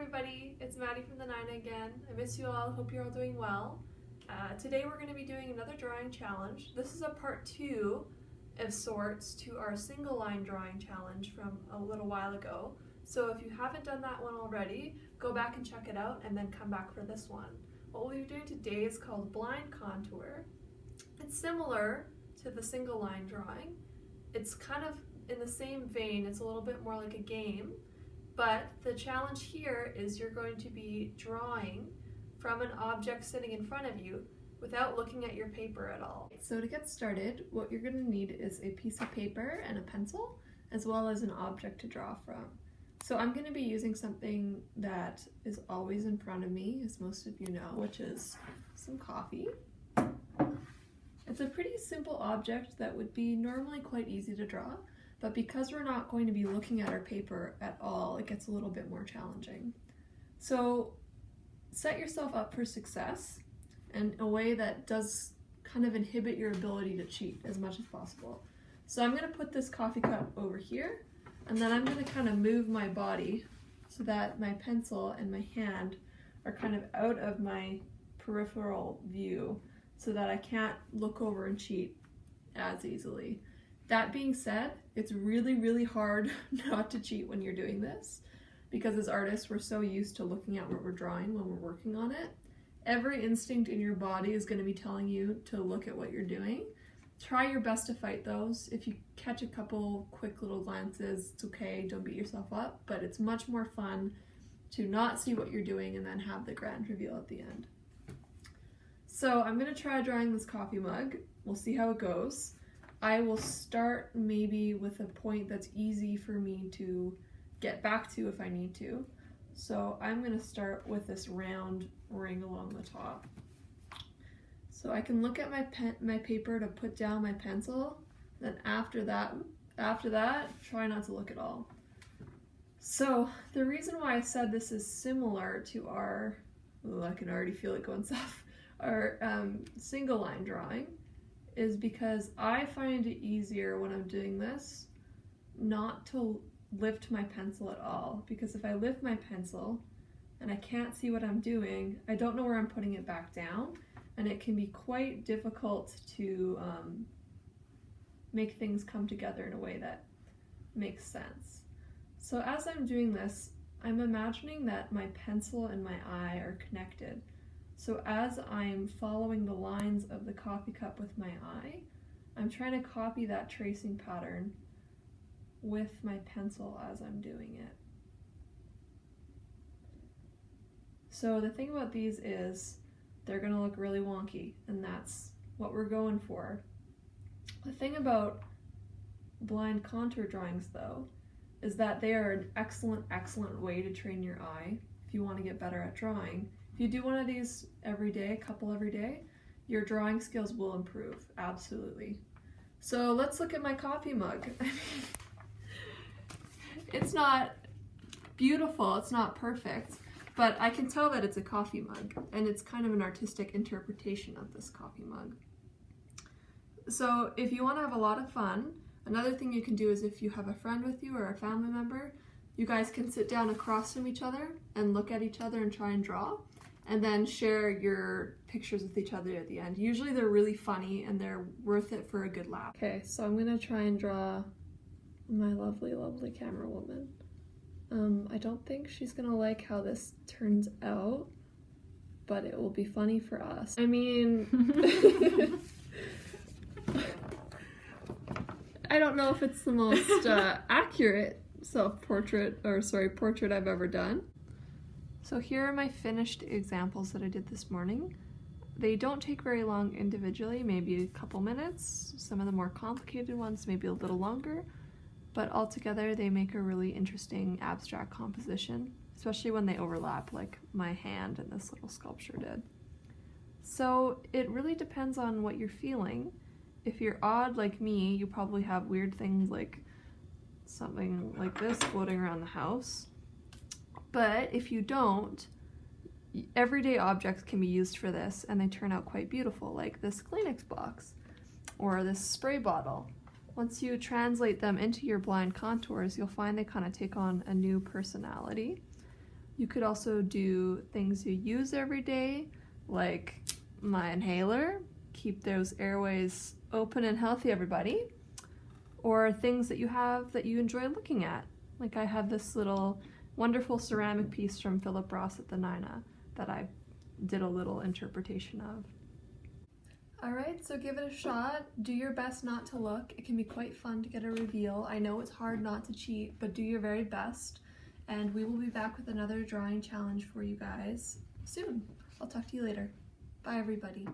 everybody, it's Maddie from the Nina again. I miss you all, hope you're all doing well. Today we're going to be doing another drawing challenge. This is a part 2 of sorts to our single line drawing challenge from a little while ago. So if you haven't done that one already, go back and check it out and then come back for this one. What we'll be doing today is called blind contour. It's similar to the single line drawing. It's kind of in the same vein, it's a little bit more like a game. But the challenge here is you're going to be drawing from an object sitting in front of you without looking at your paper at all. So to get started, what you're going to need is a piece of paper and a pencil, as well as an object to draw from. So I'm going to be using something that is always in front of me, as most of you know, which is some coffee. It's a pretty simple object that would be normally quite easy to draw, but because we're not going to be looking at our paper at all, it gets a little bit more challenging. So set yourself up for success in a way that does kind of inhibit your ability to cheat as much as possible. So I'm going to put this coffee cup over here, and then I'm going to kind of move my body so that my pencil and my hand are kind of out of my peripheral view so that I can't look over and cheat as easily. That being said, it's really, really hard not to cheat when you're doing this, because as artists, we're so used to looking at what we're drawing when we're working on it. Every instinct in your body is going to be telling you to look at what you're doing. Try your best to fight those. If you catch a couple quick little glances, it's okay, don't beat yourself up, but it's much more fun to not see what you're doing and then have the grand reveal at the end. So I'm going to try drawing this coffee mug. We'll see how it goes. I will start maybe with a point that's easy for me to get back to if I need to. So I'm going to start with this round ring along the top. So I can look at my paper to put down my pencil, then after that, try not to look at all. So the reason why I said this is similar to our, I can already feel it going south, our single line drawing, is because I find it easier when I'm doing this not to lift my pencil at all, because if I lift my pencil and I can't see what I'm doing, I don't know where I'm putting it back down, and it can be quite difficult to make things come together in a way that makes sense. So as I'm doing this, I'm imagining that my pencil and my eye are connected. So as I'm following the lines of the coffee cup with my eye, I'm trying to copy that tracing pattern with my pencil as I'm doing it. So the thing about these is they're going to look really wonky, and that's what we're going for. The thing about blind contour drawings, though, is that they are an excellent way to train your eye if you want to get better at drawing. If you do one of these every day, a couple every day, your drawing skills will improve, absolutely. So let's look at my coffee mug. It's not beautiful, it's not perfect, but I can tell that it's a coffee mug, and it's kind of an artistic interpretation of this coffee mug. So if you want to have a lot of fun, another thing you can do is if you have a friend with you or a family member, you guys can sit down across from each other and look at each other and try and draw, and then share your pictures with each other at the end. Usually they're really funny and they're worth it for a good laugh. Okay, so I'm gonna try and draw my lovely, lovely camera woman. I don't think she's gonna like how this turns out, but it will be funny for us. I mean, I don't know if it's the most accurate portrait I've ever done. So here are my finished examples that I did this morning. They don't take very long individually, maybe a couple minutes. Some of the more complicated ones maybe a little longer, but altogether they make a really interesting abstract composition, especially when they overlap like my hand and this little sculpture did. So it really depends on what you're feeling. If you're odd like me, you probably have weird things like something like this floating around the house. But if you don't, everyday objects can be used for this, and they turn out quite beautiful, like this Kleenex box or this spray bottle. Once you translate them into your blind contours, you'll find they kind of take on a new personality. You could also do things you use every day, like my inhaler. Keep those airways open and healthy, everybody. Or things that you have that you enjoy looking at. Like I have this little wonderful ceramic piece from Philip Ross at the Nina that I did a little interpretation of. Alright, so give it a shot. Do your best not to look. It can be quite fun to get a reveal. I know it's hard not to cheat, but do your very best. And we will be back with another drawing challenge for you guys soon. I'll talk to you later. Bye everybody.